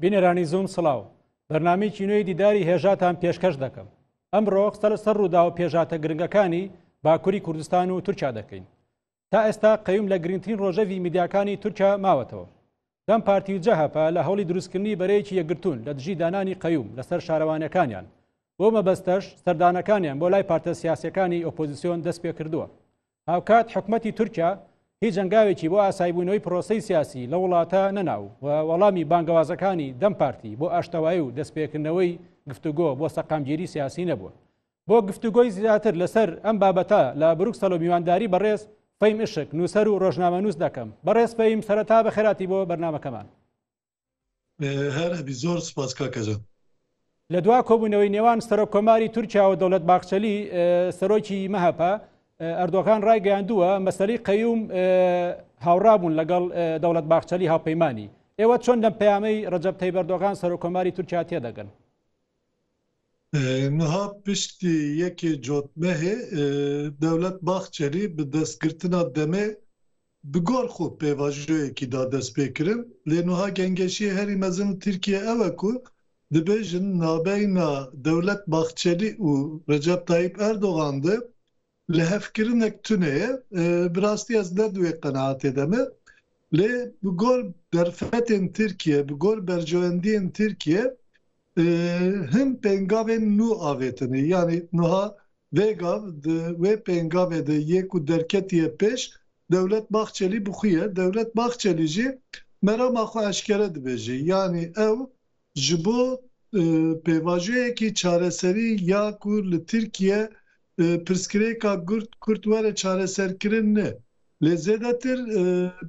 بینێرانی زوم سڵاو بەرنامەیەکی نوێی دیداری هێژاتان پێشکەش دەکەم. ئەمڕۆ قسە لەسەر ڕوودا و پێژاتە گرنگەکانی باکووری کوردستان و تورکیا دەکەین. تا ئێستا قەیوم لە گرنگترین ڕۆژەوی میدیاکانی تورکیا ماوەتەوە. دەم پارتی و جەهەپە لە هەوڵی دروستکردنی بەرەیەکی یەکگرتوون لە دژی دانانی قەیوم لەسەر شارەوانەکانیان. بۆ مەبەستەش سەردانەکانیان بۆ لای پارتە سیاسیەکانی ئۆپۆزیسیۆن دەست پێ کردووە. هاوکات حکومەتی تورکیا هیچ جنگاوێکی بۆ ئاسایبوونەوەی پرۆسەی سیاسی لە وڵاتە نەناو و وەڵامی بانگەوازەکانی دەم پارتی بۆ ئاشتەوایی و دەستپێکردنەوەی گفتوگۆ بۆ سەقامگیری سیاسی نەبووە. بۆ گفتوگۆی زیاتر لەسەر ئەم بابەتە لە بروکسەل و میوانداری بەڕێز فەیم ئشک نووسەر و ڕۆژنامەنووس دەکەم. بەڕێز فەیم سەرەتا بەخێراتی بۆ بەرنامەکەمان. هەربی زۆر سپاس کاکەجان. لە دوا کۆبوونەوەی نێوان سەرۆکۆماری تورکیا و دەوڵەت باخچەلی سەرۆکی مەهەپە ئەردۆغان ڕایگەیاندووە مەسەلەی قەیوم هاوڕابوون لەگەڵ دەوڵەت باخچەلی هاوپەیمانی. ئێوە چۆن لەم پەیامەی ڕەجەب تەیب ئەردۆغان سەرۆکۆماری تورکیا تێدەگەن؟ نها پشتی یەکێ جۆتمەهێ دەوڵەت باخچەلی bi destgirtina demê bi gor xwe pêvajoyekî da dest pêkirin lê niha gengeşiyê herî mezin Tirkiye ew e ku dibêjin navbeyna dewlet Baxçelî û Recep Tayyip Erdogan de li hevkirinek tuneye bi rastî ez nedûyê qenaetê de me lê bi gor derfetên Tirkiye bi gor bercewendiyên Tirkiye him pengavên nû avêtinê yanî niha vêgav di wê pengavê de yê ku derketiye pêş dewlet Baxçelî bixuye dewlet Baxçelî jî merama xwe eşkere dibêje yanî ew ji bo pêvajoyekî çareserî ya ku li Tirkiye pirsgirêka Kurd were çareserkirin ne lê zêdetir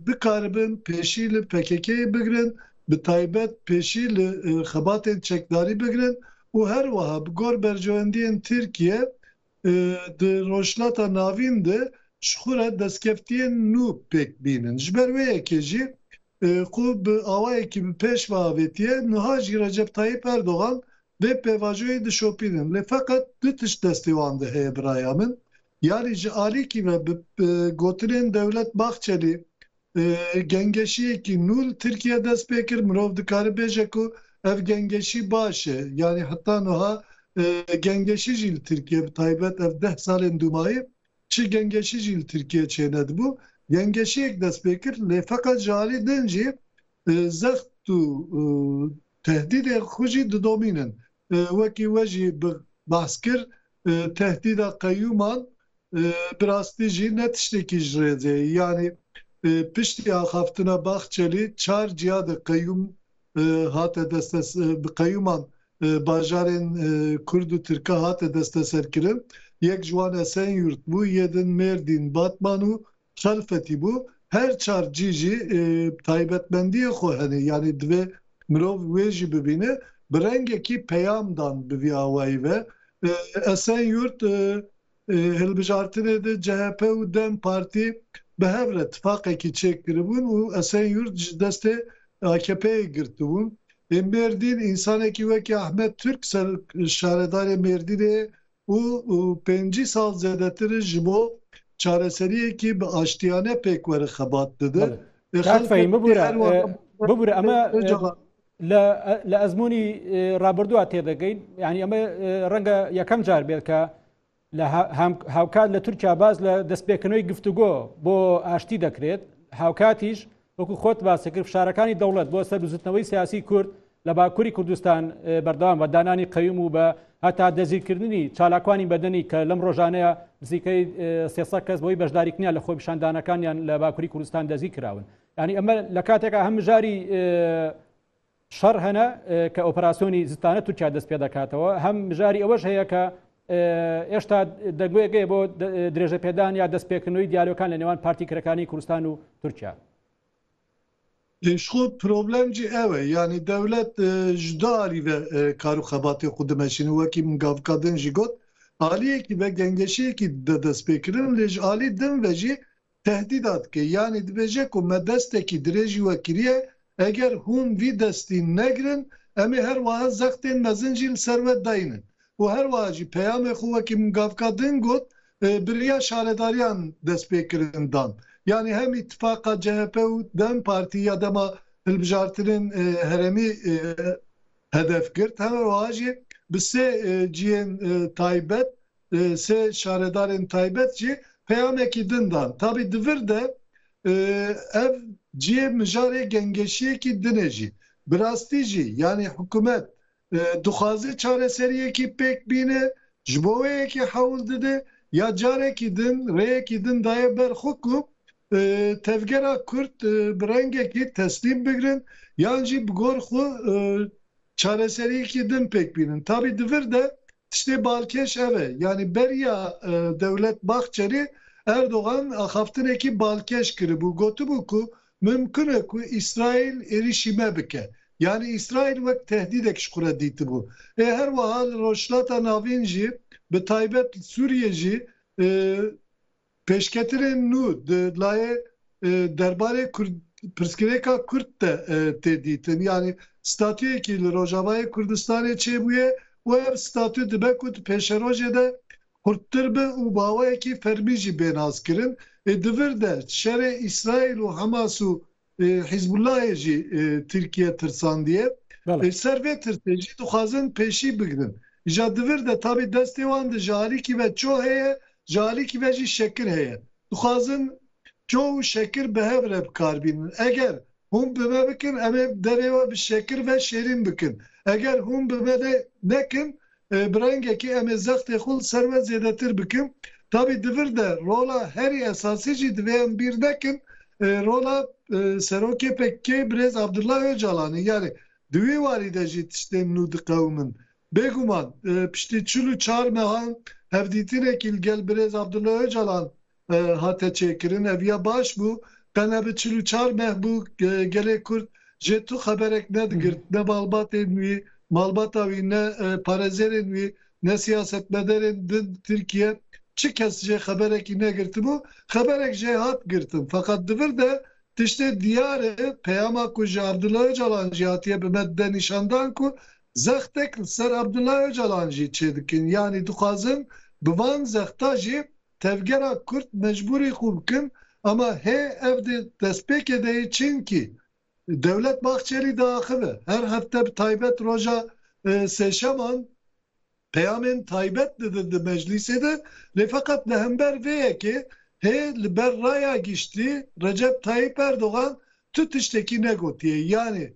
bikaribin pêşî li PKK'yê bigirin bi taybet pêşî li xebatên çekdarî bigirin û her wiha bi gor bercewendiyên Tirkiye di rojhilata navîn de ji xwe re destkeftiyên nû pêk bînin. Ji ber wê yekê jî xwe bi awayekî bi pêş ve avêtiye niha jî Recep Tayyip Erdogan vê pêvajoyê dişopînin. Lê feqet du tişt destê wan de heye biraya min. Yani ji alîkî ve bi gotinên dewlet Baxçelî gengeşiyekî nû Tirkiye dest pê kir mirov dikare bêje ku ev gengeşî baş e. Yani heta niha gengeşî jî li Tirkiye bi taybet ev 10 salên dûmayê çi gengeşî jî li Tirkiye çênedibû. Gengeşiyek dest pê kir lê feqet ji alî din jî zext û tehdîdê xwe jî didomînin. Wekî we jî behs kir tehdîda qeyûman bi rastî jî ne tiştekî ji rêzê yani piştî axaftina Baxçelî çar cihada qeyûm hate deste bi qeyûman bajarên Kurd û Tirka hate desteserkirin yek ji wan Esenyurt bû yedin Mêrdîn Batman û Xelfetî bû her çar cî jî taybetmendiyê xwe hene yani divê mirov wê jî bibîne bi rengekî peyam dan bi vî awayî ve Esenyurt hilbijartinê de CHP û Dem Partî bi hev re tifaqekî çêkiribûn û Esenyurt ji destê AKP'yê girtibûn. Mêrdîn însanekî wekî Ahmet Türk şaredarê Mêrdînê û 5 sal zêdetir ji bo çareseriyekî bi aştiyane pêk were xebat dide. ببوورە ئەمە لە ئەزمموی ڕابردووە تێدەگەین یعنی ئەمە ڕەنگە یەکەم جار بێت کە لە هاوکات لە تورکیا باز لە دەستپێکردنەوەی گفتوگۆ بۆ ئاشتی دەکرێت هاوکاتیش وەکو خۆت باسەکرد فشارەکانی دەوڵەت بۆ سەربزوتنەوەی سیاسی کورد لە باکووری کوردستان بەردەوام بە دانانی قەیوم و بە هەتا دەزیرکردنی چالاکوانی بەدەنی کە لەم ڕۆژانەیە نزیکەی 300 کەس بۆی بەشداریکردنیان لە خۆی پیشاندانەکانیان لە باکووری کوردستان دەزی کراون. ینی ئەمە لە کاتێکە هەم ژاری شەڕ هەنە کە ئۆپەراسیۆنی زستانە تورکیا دەست پێ دەکاتەوە هەم ژاری ئەوەش هەیە کە ئێشتا دەگوێگەی بۆ درێژە پێدان یا دەستپێکردنەوەی دیالۆکان لە نێوان پارتیکرەکانی کوردستان و تورکیا. Xwe problem jî ew e yani dewlet ji du alî ve kar û xebatê xwe dimeşînin wekî min gavka din jî got aliyekî ve gengeşiyekî de destpêkirin lê ji alî din ve jî tehdîdat dike yani dibêje ku me destekî dirêjî we kiriye eger hûn vî destî negirin em ê her wiha zextên mezin jî li ser we dayînin û her wiha jî peyamê xwe wekî min gavka din got biriya şaredariyan destpêkirin dan. Yani hem ittifaka CHP û Dem Partî ya dema hilbijartinin heremi hedef girt. Hemen o acı bise cihen taybet se şaredarın taybet ci peyameki dindan. Tabi divir de ev cihe mijare gengeşiye ki dineci. Brastici yani hükümet duhazi çareseriye ki pek bine jboye ki havul dide ya care ki din reye ki din daye ber hukum tevgera Kürt brenge ki teslim bigrin yani bgor xu çareseri ki din pek binin. Tabi divir de işte Balkeş eve yani Berya Devlet Bahçeli Erdoğan haftineki Balkeş kiri bu gotu bu ku mümkün ku İsrail erişime bike. Yani İsrail vek tehdit ekşkura diti bu. Her vahal roşlata navinci be taybet Suriyeci peşketirin nu laye derbare Pirsgirêka Kürt de teditin yani statü ki Rojavayê Kurdistanê çêbûye û ev statü dibe ku pêşerojê de Kurttir be û bawayekî fermî jî bênaz kirin divir de şerê İsrail û Hamas û Hizbullahê jî Tirkiye tirsandiye ser vê tirtê jî dixwazin pêşî bigrin. Ja divir de tabi destê wan di ji alîkî ve ço heye ji alîkî ve jî şekir heye. Dixwazin çoğu şekir behevre bikarbînin. Eger hûn bime bikin em ê devê we bi şekir ve şêrîn bikin. Eger hûn bime de nekin birengekî em ê zextê xwe ser ve zêdetir bikin. Tabi divir de rola herî esasî jî divê em bîr nekin rola Serokê PKK Birêz Abdullah Öcalanî yani divê warî de jî tiştên nû diqewmin. Bêguman piştî çil û çar mehan hevdîtînekî gel Birêz Abdullah Öcalan hate çêkirin eviya baş bû qene bi çil û çar meh bû gelê Kurd jê tu xeberek nedigirt ne malbatên wî malbata wî ne parêzerên wî ne siyasetmedarên din Tirkiye çi kes jê xeberekî negirtibû xeberek jê hat girtin fakat divir de tiştê diyar e peyama ku ji Abdullah Öcalan jî hatiye bi me de nîşandan ku zextek ser Abdullah Öcalan jî çê dikin yani dixwazin bi van zexta jî tevgera Kürt mecburî xwe bikin ama hê ev de destpêkê de çünkü Devlet Bahçeli daxive her hafte bi taybet roja seşeman peyamên taybet didin di meclisê de lê feqet li hember vê yekê hê li ber raya giştî Recep Tayyip Erdoğan tu tiştekî negotiye yani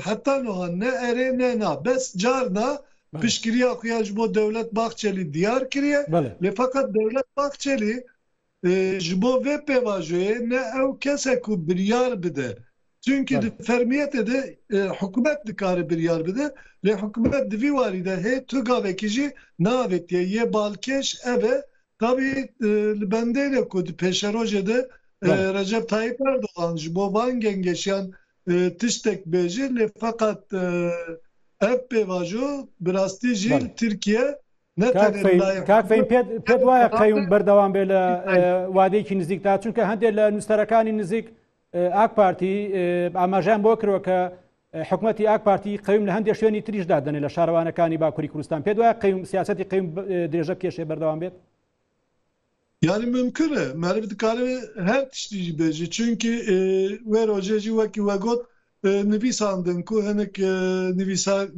heta niha ne erê ne na bes carna piştgiriya xuya ji bo Devlet Bahçeli diyar kiriye lê feqet Devlet Bahçeli ji bo vê pêvajoyê ne ew kesek ku biryar bide. Çünkü fermiyete de hükümet dikare biryar bide lê hükümet divî warî de hê tu gavekî jî navetiye yê Balkeş eve tabi li bendêne ku di pêşerojê de Recep Tayyip Erdoğan ji bo van gengeşiyan tiştek bêjî lê feqet ev pêvajo bi rastî jî Tirkiye کاک فەین پێت وایە قەیوم بەردەوام بێ لە وادەیەکی نزیکدا چونکە هەندێک لە نووسەرەکانی نزیک ئاک پارتی ئاماژیان بۆ کردوە کە حکوومەتی ئاک پارتی قەیوم لە هەندێک شوێنی تریشدا دەنێ لە شارەوانەکانی باکووری کوردستان پێت وایە قەیوم سیاسەتی قەیوم درێژە کێشێ بەردەوام بێت Yani mümkün e. Merve dikare her tiştî bêjî çünkü ve roje jî wekî we got nivîsandin ku hinek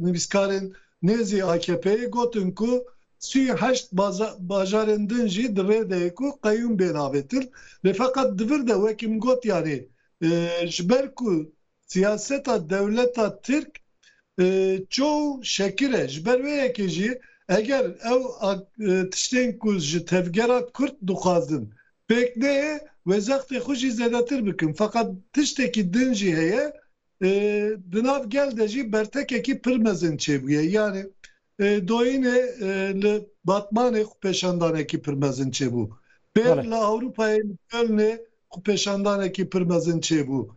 nivîskarên nêzî AKP'ye gotin ku 38 bajarên din jî di rê de ku qeyûm bênavetir lê feqet divir de wekî min got yani ji ber ku siyaseta dewleta Tirk çoğu şekil e ji ber wê yekê jî eger ew tiştên ku ji tevgera Kürt dixwazin pêk neyê wezextê xwe jî zêdetir bikin fakat tiştekî din jî heye di nav gel de jî bertekekî pir mezin çêbûye yani doyînê li Batmanê xwe pêşandanekî pir mezin çêbû pêr li Ewropayê li Kölnê xwe pêşandanekî pir mezin çêbû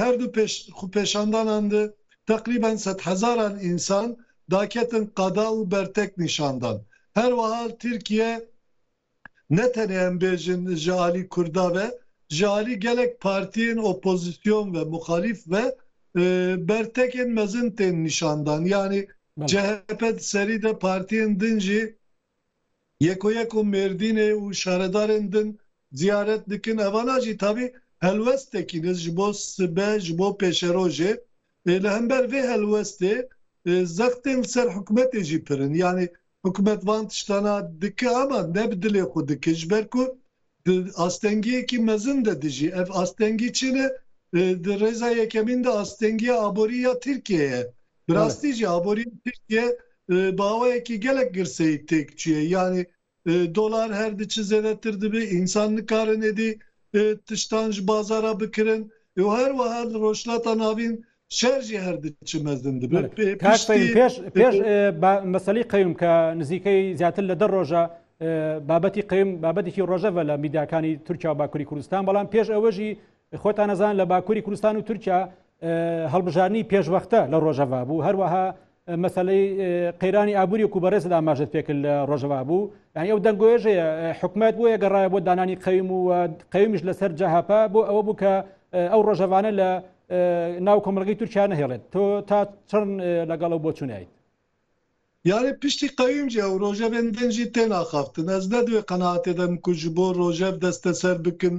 her du xwe pêşandanan de teqrîben 100,000 insan daketin qada û bertek nîşandan. Her wahal Tirkiye ne tenê em bêjin ji alî Kurda ve ji alî gelek partiyên opozisyon ve muhalif ve bertekên mezin tên nîşandan. Yani CHP serî de partiyên din jî yeko Mêrdînê û şaredarên din ziyaret dikin. Evana jî tabii helwestekî ji bo sibe ji bo pêşerojê li hember vê helwestê zextên ser hikûmetê jî pirin. Yani hikûmet van tiştana dike ama ne bi dilê xwe dike ji ber ku astengiyekî mezin de dijî. Ev astengî çi ne? Di rêza yekemîn de astengiya aboriya Tirkiye'ye. Bi rastî jî aboriya Tirkiye bawayekî gelek girseyî têk çûye. Yani dolar her diçi zêdetir dibe, insanlık karin edî tiştan ji bazara bikirin. Her wiha li rojhilata navîn şer jî her diçi mezin dibe. پێش مەسەلەی قەیوم کە نزیکەی زیاتر لە 10 ڕۆژە بابەتی قەیوم بابەتێکی ڕۆژەڤە لە میدیاکانی تورکیا و باکووری کوردستان، بەڵام پێش ئەوەژی خۆتان نەزان لە باکووری کوردستان و تورکیا هەڵبژارنی پێشوەختە لە ڕۆژەڤا بوو، هەروەها مەسەلەی قەیرانی ئابووری و کوبەڕێزدا ئاماژەت پێکرد لە ڕۆژەڤا بوو. یعنی ئەو دەنگۆیژەیە حکومەت بۆیە گەڕایە بۆ دانانی قەیوم و قەیومیش لەسەر جەهاپا بۆ ئەوە بوو کە ئەو ڕۆژەڤانە لە ناو کۆمەڵگەی تورکیا نەهێڵێت. تۆ تا چەند لەگەڵ ئەو بۆ چوونایت؟ Yani piştî qeyûmce ew rojevên jî tên axaftin. Ez nedûye qenaetê dem ku ji bo rojev desteser bikin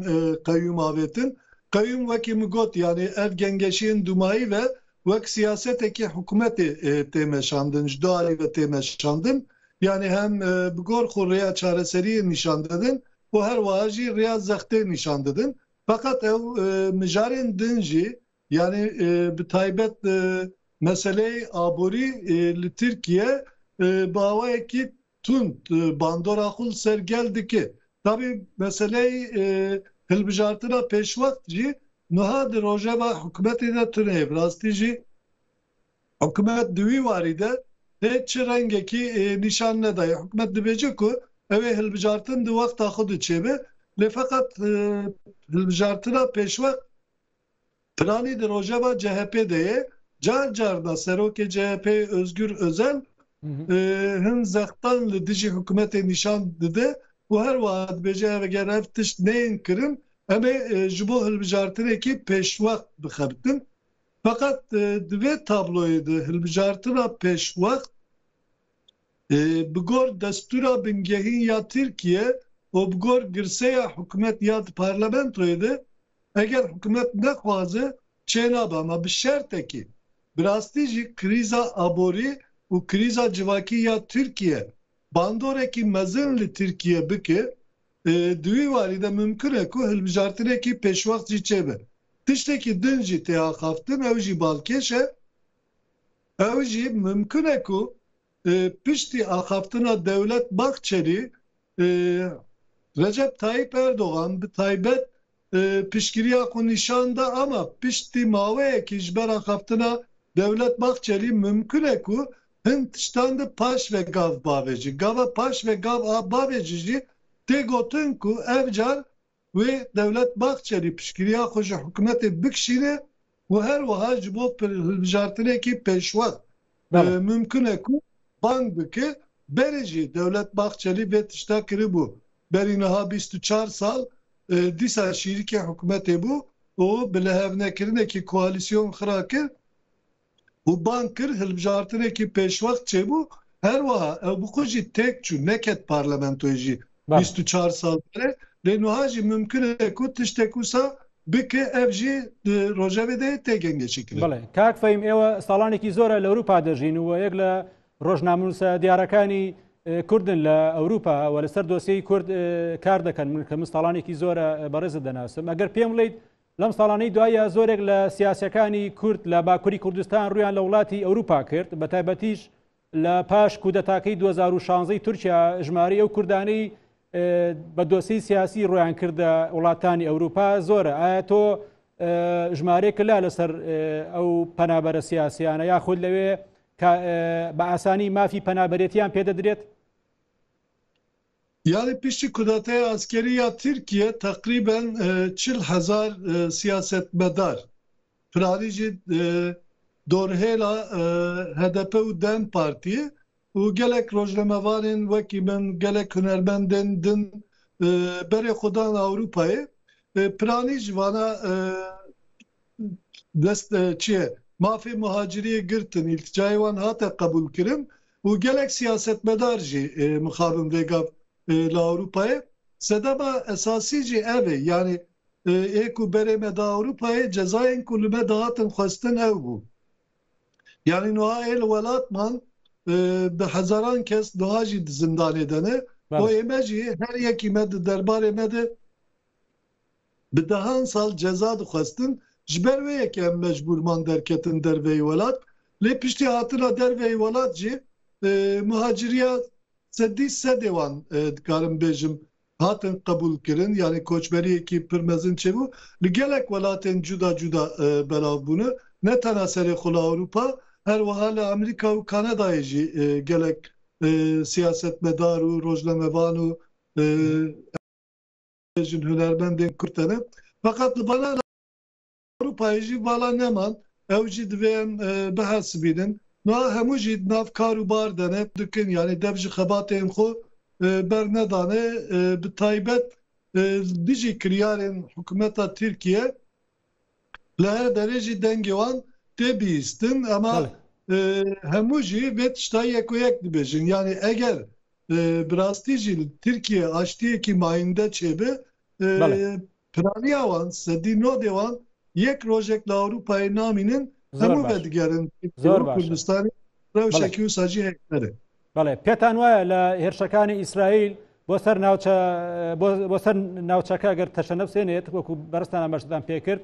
qeyûm avêtin. Qeyûm wekî min got yani ev gengeşiyên dumayî ve wek siyasetekî hikûmetê tê meşandin, ji du alî ve tê meşandin. Yani hem bi gor xwe rêya çareseriyê nîşan didin û her wiha jî rêya zextê nîşan didin. Fakat ew mijarên din jî yani bi taybet meseleyê aborî li Tirkiye bawayekî tund bandora xwe sergel dike. Tabii meseleyê hilbijartina pêşwekt jî niha di rojeva hikûmetê de tune. Rastî jî hikûmet di wî warî de hêç çi rengekî nîşan nedaye. Hikûmet dibêje ku ew ê hilbijartin di wexta xwe diçêbe. Lê feqet hilbijartina pêşwekt planî di rojeva CHP de ye. Car car da serokê CHP Özgür Özel hin zextan li dijî hikûmetê nîşan dide û her wiha dibêje eger ev tişt neyên kirin em ê ji bo hilbijartinekî pêşwekt bixebitin. Fakat di vê tabloyê de hilbijartina pêşwekt bi gor destûra bingehîn ya Tirkiye û bi gor girseya hikûmet ya di parlamentoyê de eger hikûmet nexwaze çênabe ama bi şertekî bi rastî jî krîza aborî û krîza civakî ya Tirkiye bandorekî mezin li Tirkiye bike di wî warî de mümkün e ku hilbijartinekî pêşwekt jî çêbe. Tiştekî din jî tê axaftin ew jî balkêş e. Ew jî mümkün e ku piştî axaftina Devlet Bahçeli Recep Tayyip Erdoğan bi taybet piştgiriya xwe nîşan da ama piştî maweyekî ji ber axaftina Devlet Bahçeli mümkün e ku hin tiştan de paş ve gav bavêjî. Gava paş ve gav bavêjî jî tê gotin ku ev car wê Devlet Bahçeli piştgiriya xwe ji hikûmetê bikişîne û her wiha ji bo hilbijartinekî pêşwekt mümkün e ku bang bike. Berê jî Devlet Bahçeli vê tişta kiribû. Berî niha 24 sal dîsa şîrîkê hikûmetê bû û bi lihevnekirinekî koalîsyon xira kir û bang kir hilbijartinekî pêşwekt çêbû. Her wiha ew bi xwe jî têk çû neket parlamentoyê jî 24 sal bere. Lê niha jî mümkün e ku tiştek wisa bike ev jî di rojevê de tê gengeşîkirin. بەڵێ کاک فەیم ئێوە ساڵانێکی زۆرە لە ئەوروپا دەژین و یەک لە ڕۆژنامەنووسە دیارەکانی کوردن لە ئەوروپا و لەسەر دۆسیەی کورد کار دەکەن کە من ساڵانێکی زۆرە بەڕێزت دەناسم. ئەگەر پێم بڵێیت لەم ساڵانەی دوایە زۆرێک لە سیاسەکانی کورد لە باکووری کوردستان ڕویان لە وڵاتی ئەوروپا کرد بە تایبەتیش لە پاش کودەتاکەی 2016 تورکیا ژماری ئەو کوردانەی بە دۆسی سیاسی ڕۆیان کردە وڵاتانی ئەوروپا زۆرە. ئایا تۆ ژمارەیەکە لا لەسەر ئەو پەنابەرە سیاسیانە یاخود لەوێ بە ئاسانی مافی پەنابەرێتیان پێدەدرێت؟ Yani piştî kudretaya askeri ya Türkiye takriben 40,000 siyasetmedar. Piralî jî dorhêla HDP û Dem Partiye û gelek rojnamevanên wekî min gelek hunermendên din berê xwedan Ewropayê piranî ji vana dest çi ye mafê muhaciriyê girtin îlticayê wan hate qebûl kirin û gelek siyasetmedar jî mixabin vêgav li Ewropayê sedema esasî jî ev e yani ایکو بریم دا اروپای جزاین کلمه دهاتن خواستن او بو. یعنی نوها ایل ولات من به هزاران کس نوها جی زندان دنه و ایمه جی هر یکی مد دربار مده به دهان سال جزا خواستن جبر و یکی هم مجبور من درکتن در وی ولات لی پشتی هاتنا در وی ولات جی مهاجریه سدی سدوان دکارم بیجم هاتن قبول کرن yani koçberi ki pirmezin çevu li gelek velatin cuda cuda belav bunu ne tane seri xula Avrupa her vahale Amerika ve Kanada'yı gelek siyaset medaru rojlemevanu hünermendin kurtanı fakat bana Avrupa'yı vala neman evci dveyen behasibinin na hemu jid nav karu bar dene dikin yani devji xebatên xo bernedane bi taybet dijî kiryarên hikûmeta Tirkiye li her derê dengewan tê bihîstin ama hemû jî vê tişta yek û yek dibêjin yani eger bi rastî jî Tirkiye aştiyekî mayînde çêbe piraniya wan sedî nodê wan yek rojek li Ewropayê namînin hemû vedigerin Kurdistanê rewşekî wisa jî hekdere. بەڵێ پێتان وایە لە هێرشەکانی ئیسرائیل بۆ سەر ناوچەکە گەر تەشەنە بسێنێت وەکو بەرزتان ئەمەشتان پێکرد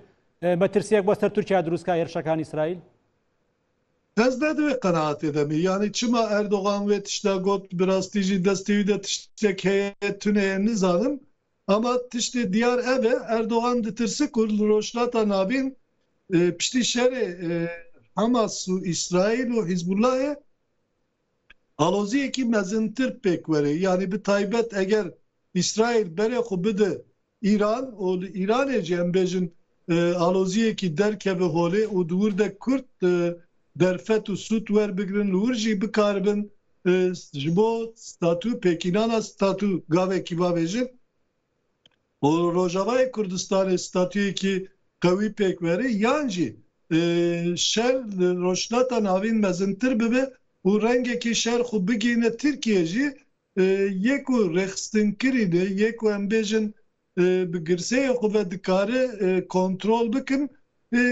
مەترسیەک بۆ سەر تورکیا دروستکە هێرشەکانی ئیسرائیل Ez ne divê qenaetê demî yani çima Erdogan wê tişta got bi rastî jî destê wî de tiştek heye tuneye nizanim ama tiştê diyar ev e Erdogan ditirsi ku li rojhilata navîn piştî şerê Hamas û İsraîl û Hizbullahê aloziyekî mezintir pêk were yani bi taybet eger İsraîl berê xwe bide İran û li Îranê jî em bêjin aloziyekî derkeve holê û di wir de Kurd derfet û sûd werbigirin li wir jî bikaribin ji bo statû pêkînana statû gavekî bavêjin û Rojavayê Kurdistanê statûyekî qewî pêk were yan jî şer li rojhilata navîn mezintir bibe û rengekî şer xwe bigîne Tirkiye jî yek û rexistinkirinê yek û em bêjin bi girseyê xwe ve dikare kontrol bikin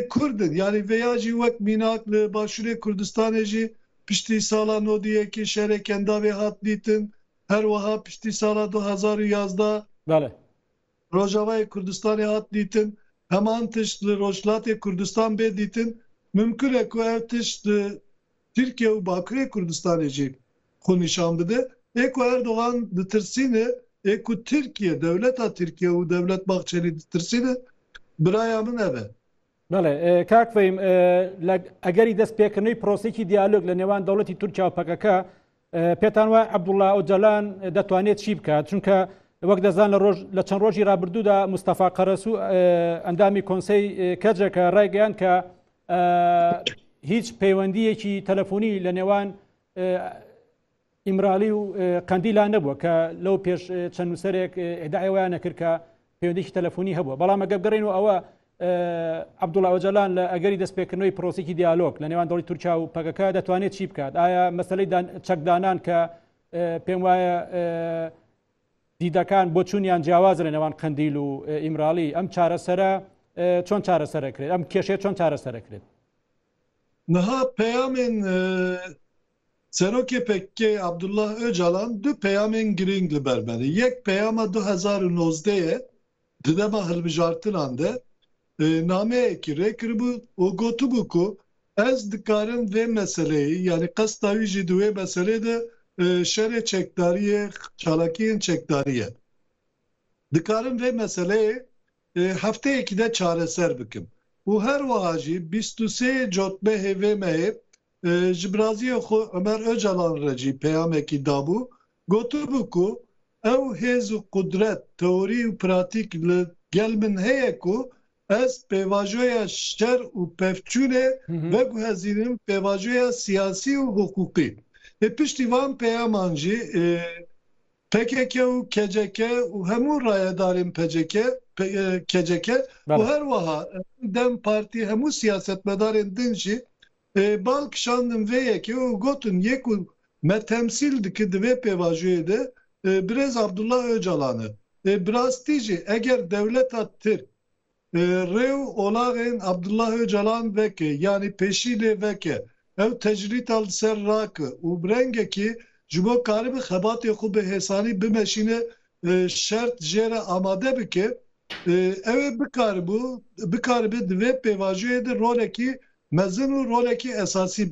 Kurdin yani veya jî wek mînak li Başûrê Kurdistanê jî piştî sala nodiyekî şerê kendavê hat dîtin her wiha piştî sala 2011 Rojavayê Kurdistanê hat dîtin heman tişt li Rojhilatê Kurdistan bê dîtin mümkün e ku ev tişt Türkiye û Bakurê Kurdistanê jî xwe nîşan bide ê ku Erdogan ditirsîne ê ku Tirkiye dewleta Tirkiye û Devlet Bahçelî ditirsîne biraya min ev e. بەڵێ کاک فەیم ئەگەری دەستپێکردنەوەی پرۆسێکی دیالۆگ لە نێوان دەوڵەتی تورکیا و پەکەکە پێتان وایە عەبدوڵڵا ئۆجەلان دەتوانێت چی بکات چونکە وەک دەزان لە چەند ڕۆژی ڕابردوودا مستەفا قەرەسوو ئەندامی کۆنسەی کەجێکە ڕایگەیان کە هیچ پەیوەندیەکی تەلەفۆنی لە نێوان ئیمرالی و قەندیلا نەبووە کە لەو پێش چەند نووسەرێک ئیدعای وایان نەکرد کە پەیوەندیەکی تەلەفۆنی هەبووە بەڵام ئەگەر بگەڕێنەوە ئەوە عەبدوڵڵا ئۆجەلان لە ئەگەری دەستپێکردنەوەی پرۆسێکی دیالۆگ لە نێوان دەوڵەتی تورکیا و پەکەکە دەتوانێت چی بکات ئایا مەسەلەی چەکدانان کە پێم وایە دیدەکان بۆ چوونیان جیاوازە لە نێوان قەندیل و ئیمرالی ئەم چارەسەرە چۆن چارەسەرەکرێت ئەم کێشەیە چۆن چارەسەرەکرێت Niha peyamên Serokê PKK Abdullah Öcalan du peyamên giring li ber bene. Yek peyama 2019 di dema hilbijartinan de nameyekî rêkiribû û gotibû ku ez dikarim vê meseleyê yani qesta wî jî di wê meselê de şerê çekdariyê çalakiyên çekdariye. Dikarim vê meseleyê hefteyekî de çareser bikim. û her wiha jî 23 Cotmehê vê mehê ji biraziyê xwe Ömer Öcalan re jî peyamekî dabû gotibû ku ew hêz û qudret teorî û pratîk li gel min heye ku ez pêvajoya şer û pevçûnê veguhezînim pêvajoya siyasî û hukukî. Piştî van peyaman jî PKK û KCK û hemû rayedarên KCK û her wiha Dem Partî hemû siyasetmedarên din jî bal kişandin vê yekê û gotin yek û me temsîl dike di vê pêvajoyê de Birêz Abdullah Öcalan e. Bi rastî jî eger dewleta Tirk Rêw olağên Abdullah Öcalan veke yani peşîlê veke ew tecrîta li ser rake û bi rengekî ji bo karîbî xebatê xwe bi hêsanî bimeşîne şert jê re amade bike ew ê bikaribû divê pêvajiyê de rolekî mezin û rolekî esasî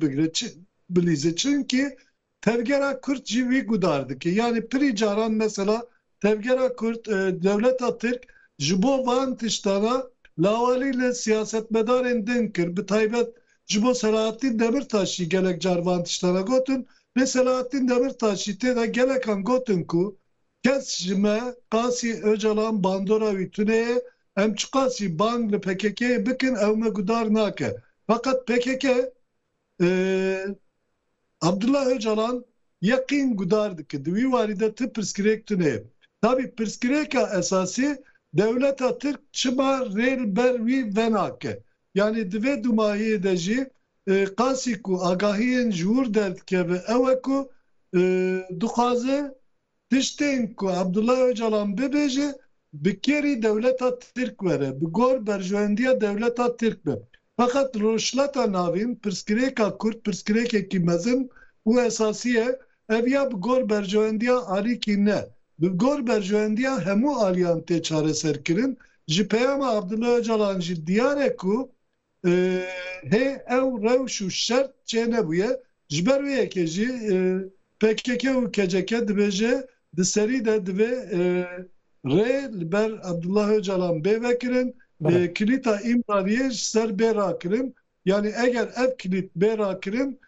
bilîze. Çünkü tevgera Kürt jî wî gudar dike. Yani pirî caran mesela tevgera Kürt devleta Tirk ji bo van tiştana lavalî li siyasetmedarên din kir. Bi taybet ji bo Selahattin Demirtaşî gelek car van tiştana gotin ve Selahattin Demirtaşî têda gelekan gotin ku kes ji me qasî Öcalan bandora wî tuneye em çi qasî bang li PKK'yê bikin ew me gudar nake. Fakat PKK Abdullah Öcalan yakîn gudar dike. Di wî warî de ti pirsgirêk tuneye. Tabii pirsgirêka esasî devleta Tirk çima rêl ber wî venake. Yani divê dumahiyê de jî qasî ku agahiyên ji wir derdikeve ew e ku dixwaze tiştên ku Abdullah Öcalan bibêje bi kêrî devleta Tirk were, bi gor berjewendiya devleta Tirk be. Fakat rojhilata navîn pirsgirêka Kurd pirsgirêkekî mezin û esasî ye ev ya bi gor berjewendiya alîkî ne. Bi gor berjewendiya hemû aliyan tê çareserkirin ji peyama Abdullah Öcalan jî diyar e ku hê ew rewş û şert çê nebûye ji ber wê yekê jî PKK û KCK dibêje di serî de divê rê li ber Abdullah Öcalan bê vekirin kilîta îmrariyê ji ser bê rakirin. Yani eger ev kilît bê rakirin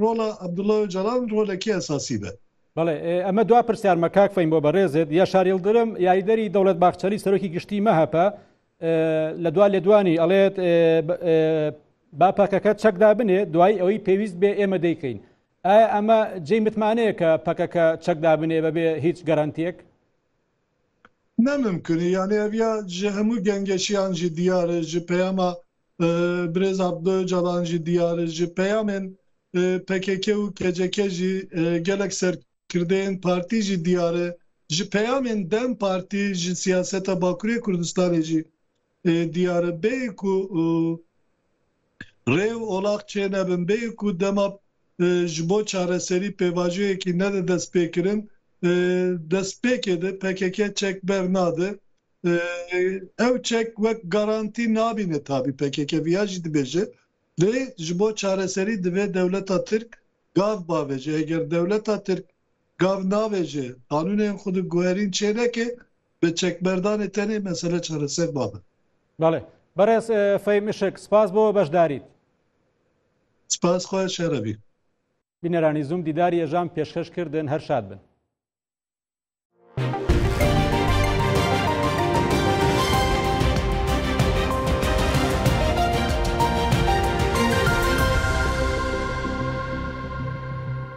rola Abdullah Öcalan rolekî esasî be. بەڵێ ئەمە دوا پرسیارمە کاک فەیم بۆ بەڕێزت یاشار یڵدرم یاریدەری دەوڵەت باخچەری سەرۆکی گشتی مەهەپە لە دوا لێدوانی ئەڵێت با پەکەکە چەکدا بنێ دوای ئەوەی پێویست بێ ئێمە دەیکەین. ئایا ئەمە جێی متمانەیە کە پەکەکە چەکدا بنێ بەبێ هیچ گەرانتیەک؟ نەممکنی یانێ ئەڤیا ji hemû gengeşiyan jî diyar e ji peyama Birêz Abdullah Öcalan jî diyar e ji peyamên PKK û KCK jî gelek serkirdeyên partî jî diyar e ji peyamên Dem Partî ji siyaseta Bakurê Kurdistanê jî diyar e bêyî ku rêv olaq çê nebin bêyî ku dema ji bo çareserî pêvajiyekî nede destpêkirin destpêkê de PKK çek ber nade. Ew çek wek garantî nabîne tabii PKK viya jî dibêje lê ji bo çareserî divê devleta Tirk gav bavêje. Eger devleta Tirk gav navêje qanûnên xwe di guherîn çê neke bi çekberdanê tenê mesele çareser babe. بەڵێ بەڕێز فەیم مشک سپاس بۆ بەشداریت. سپاس خۆش شەرەبی. بینەرانی زوم دیداری ێژان پێشکەش کردن هەر شاد بن.